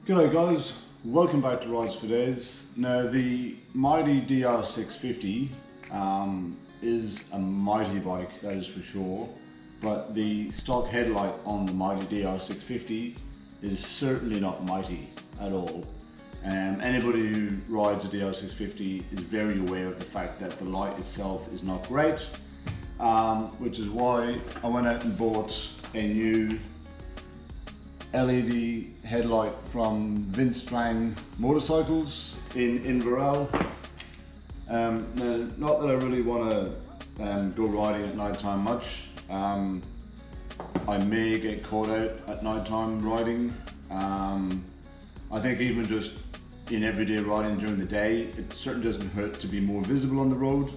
G'day guys, welcome back to Rides for Days. Now the mighty DR650 is a mighty bike, that is for sure, but the stock headlight on the mighty DR650 is certainly not mighty at all. Anybody who rides a DR650 is very aware of the fact that the light itself is not great, which is why I went out and bought a new LED headlight from Vince Strang Motorcycles in Inverell. Now, not that I really want to go riding at night time much. I may get caught out at night time riding. I think even just in everyday riding during the day, it certainly doesn't hurt to be more visible on the road.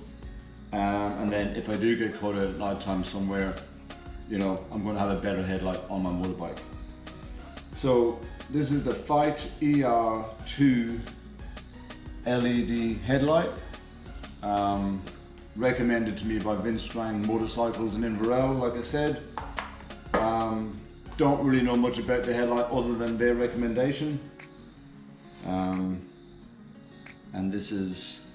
And then if I do get caught out at night time somewhere, you know, I'm going to have a better headlight on my motorbike. So this is the Fight ER2 LED headlight, recommended to me by Vince Strang Motorcycles in Inverell, like I said. Don't really know much about the headlight other than their recommendation. And this is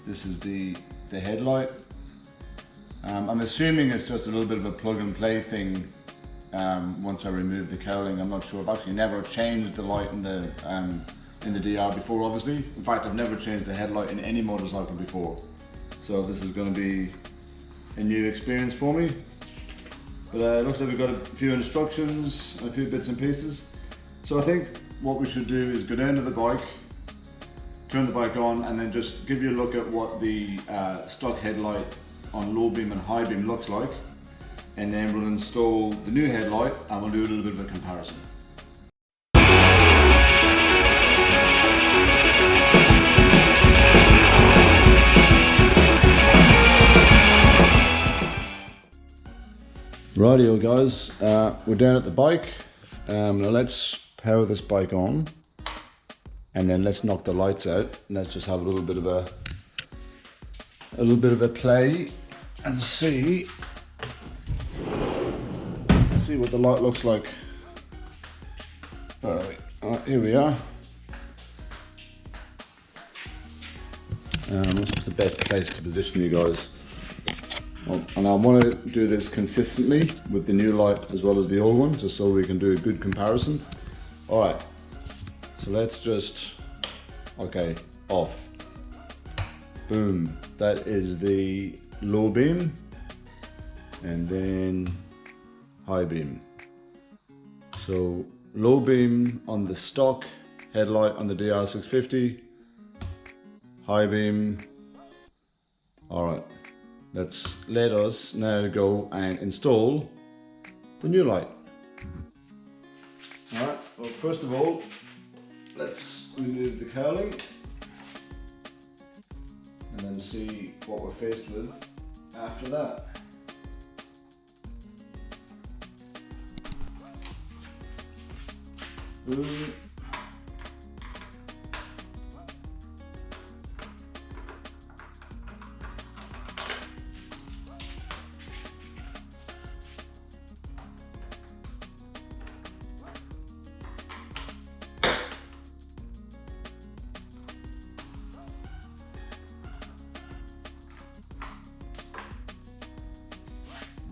the headlight. I'm assuming it's just a little bit of a plug and play thing. Once I remove the cowling, I'm not sure. I've actually never changed the light in the DR before, obviously. In fact, I've never changed the headlight in any motorcycle before. So this is going to be a new experience for me. But it looks like we've got a few instructions, a few bits and pieces. So I think what we should do is go down to the bike, turn the bike on, and then just give you a look at what the stock headlight on low beam and high beam looks like. And then we'll install the new headlight and we'll do a little bit of a comparison. Rightio guys, we're down at the bike. Now let's power this bike on and then let's knock the lights out. Let's just have a little bit of a play and see what the light looks like. Alright, here we are. This is the best place to position you guys. And I want to do this consistently with the new light as well as the old one, just so we can do a good comparison. Alright, so let's just, okay, off. Boom, that is the low beam. And then high beam. So low beam on the stock headlight on the DR650, high beam. All right, let us now go and install the new light. All right, well, first of all, let's remove the cowling and then see what we're faced with after that. Boom.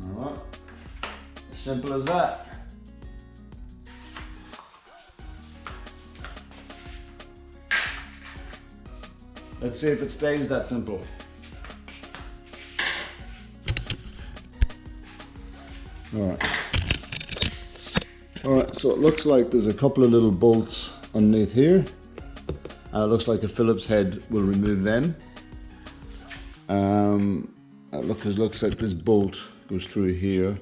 All right, as simple as that. Let's see if it stays that simple. Alright, so it looks like there's a couple of little bolts underneath here, and it looks like a Phillips head will remove them. It looks like this bolt goes through here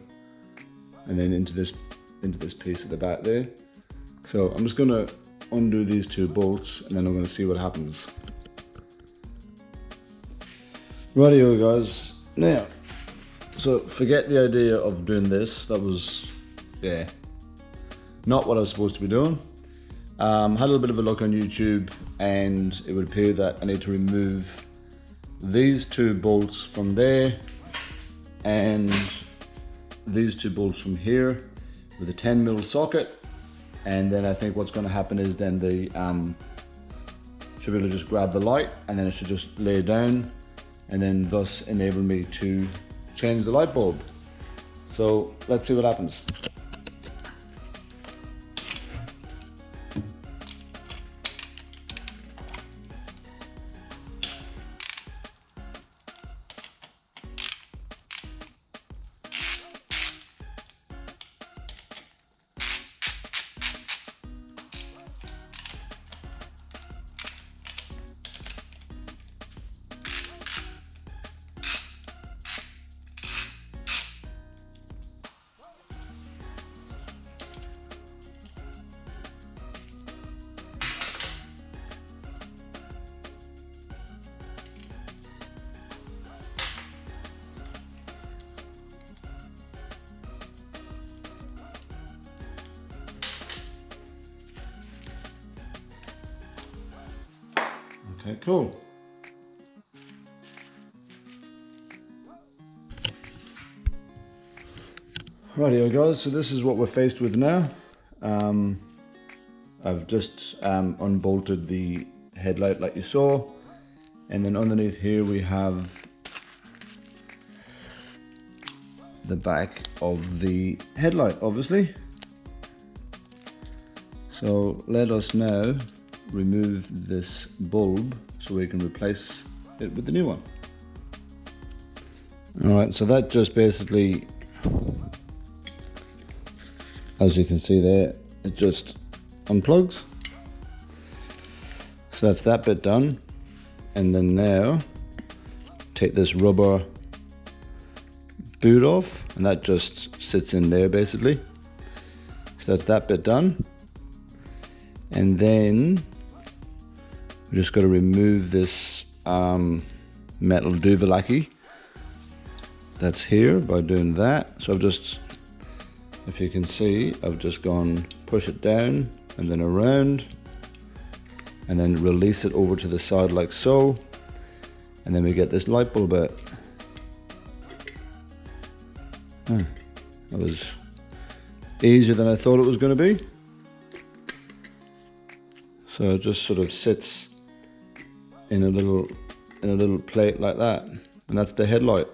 and then into this piece at the back there. So I'm just going to undo these two bolts and then I'm going to see what happens. Rightio guys, now, so forget the idea of doing this. That was, yeah, not what I was supposed to be doing. Had a little bit of a look on YouTube and it would appear that I need to remove these two bolts from there and these two bolts from here with a 10mm socket and then I think what's going to happen is then the should be able to just grab the light, and then it should just lay down, and then thus enable me to change the light bulb. So let's see what happens. Okay, cool. Rightio guys, so this is what we're faced with now. I've just unbolted the headlight like you saw, and then underneath here we have the back of the headlight, obviously. So let us now remove this bulb so we can replace it with the new one. Alright, so that just basically, as you can see there, it just unplugs. So that's that bit done. And then now take this rubber boot off, and that just sits in there basically. So that's that bit done. And then we just got to remove this metal duvallaki that's here by doing that. So I've just, if you can see, I've just gone push it down and then around, and then release it over to the side like so, and then we get this light bulb out. That was easier than I thought it was going to be. So it just sort of sits in a little plate like that, and that's the headlight.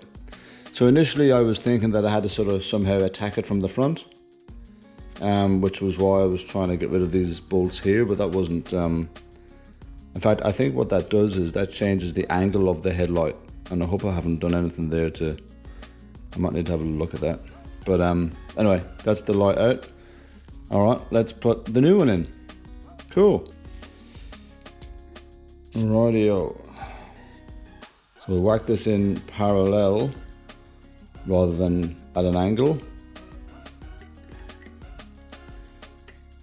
So initially I was thinking that I had to sort of somehow attack it from the front, which was why I was trying to get rid of these bolts here, but that wasn't, in fact I think what that does is that changes the angle of the headlight, and I hope I haven't done anything there to, I might need to have a look at that. But anyway, that's the light out. Alright, let's put the new one in. Cool. Rightio. So we'll whack this in parallel rather than at an angle.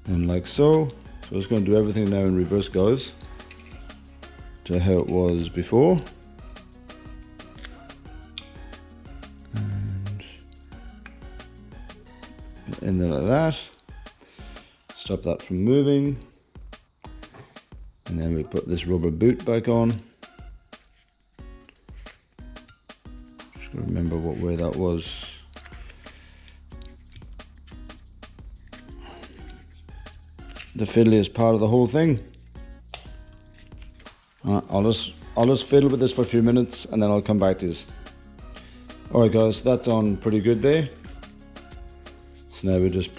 And like so. So I'm just going to do everything now in reverse, guys, to how it was before. And in there like that. Stop that from moving. And then we put this rubber boot back on. Just gotta remember what way that was. The fiddliest part of the whole thing. Alright, I'll just fiddle with this for a few minutes and then I'll come back to you. Alright guys, that's on pretty good there. So now we just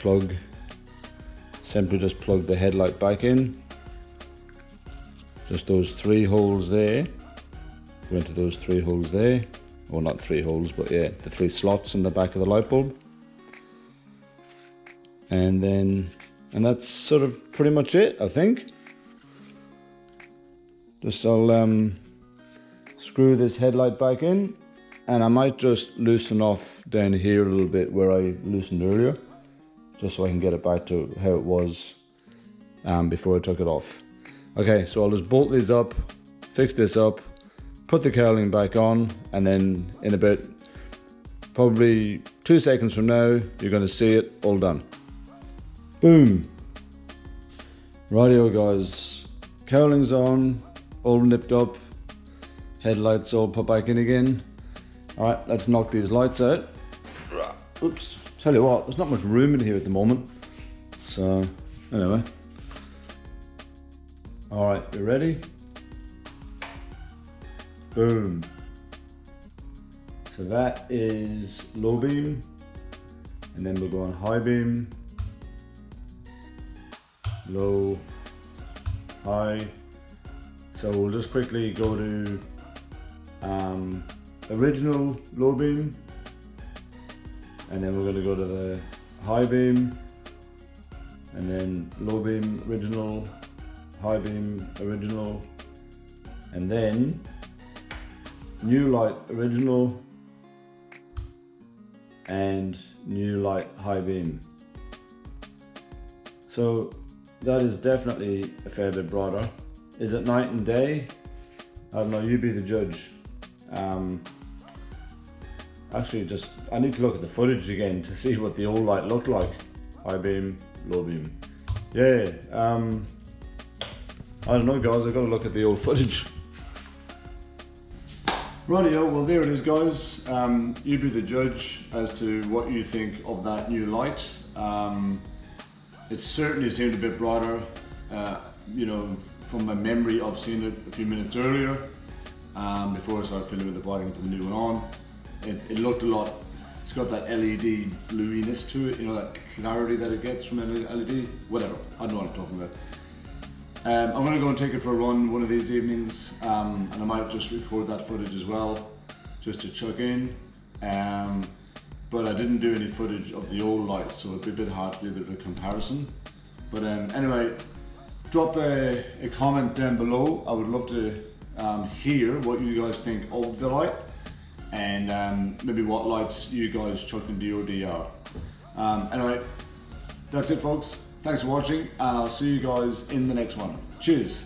simply just plug the headlight back in. Just those 3 holes there, go into those 3 holes there, well not 3 holes, but yeah, the 3 slots in the back of the light bulb. And that's sort of pretty much it, I think. Just I'll screw this headlight back in, and I might just loosen off down here a little bit where I loosened earlier, just so I can get it back to how it was before I took it off. Okay, so I'll just bolt these up, fix this up, put the cowling back on, and then in about probably 2 seconds from now, you're going to see it all done. Boom. Rightio guys, cowling's on, all nipped up, headlights all put back in again. Alright, let's knock these lights out. Oops, tell you what, there's not much room in here at the moment, so Anyway. All right, you ready? Boom. So that is low beam, and then we'll go on high beam, low, high. So we'll just quickly go to original low beam, and then we're going to go to the high beam, and then low beam, original, high beam, original, and then new light, original, and new light, high beam. So that is definitely a fair bit broader. Is it night and day? I don't know, you be the judge. Actually, I need to look at the footage again to see what the old light looked like. High beam, low beam. Yeah, I don't know guys, I've got to look at the old footage. Rightio, well there it is guys. You be the judge as to what you think of that new light. It certainly seemed a bit broader, you know, from my memory of seeing it a few minutes earlier, before I started fiddling with the body and put the new one on. It looked a lot, it's got that LED bluiness to it, you know, that clarity that it gets from an LED, whatever, I don't know what I'm talking about. I'm going to go and take it for a run one of these evenings, and I might just record that footage as well, just to chuck in. But I didn't do any footage of the old lights, so it'd be a bit hard to do a bit of a comparison. But anyway, drop a comment down below. I would love to hear what you guys think of the light, and maybe what lights you guys chucked into your DR. Anyway, that's it folks. Thanks for watching, and I'll see you guys in the next one. Cheers.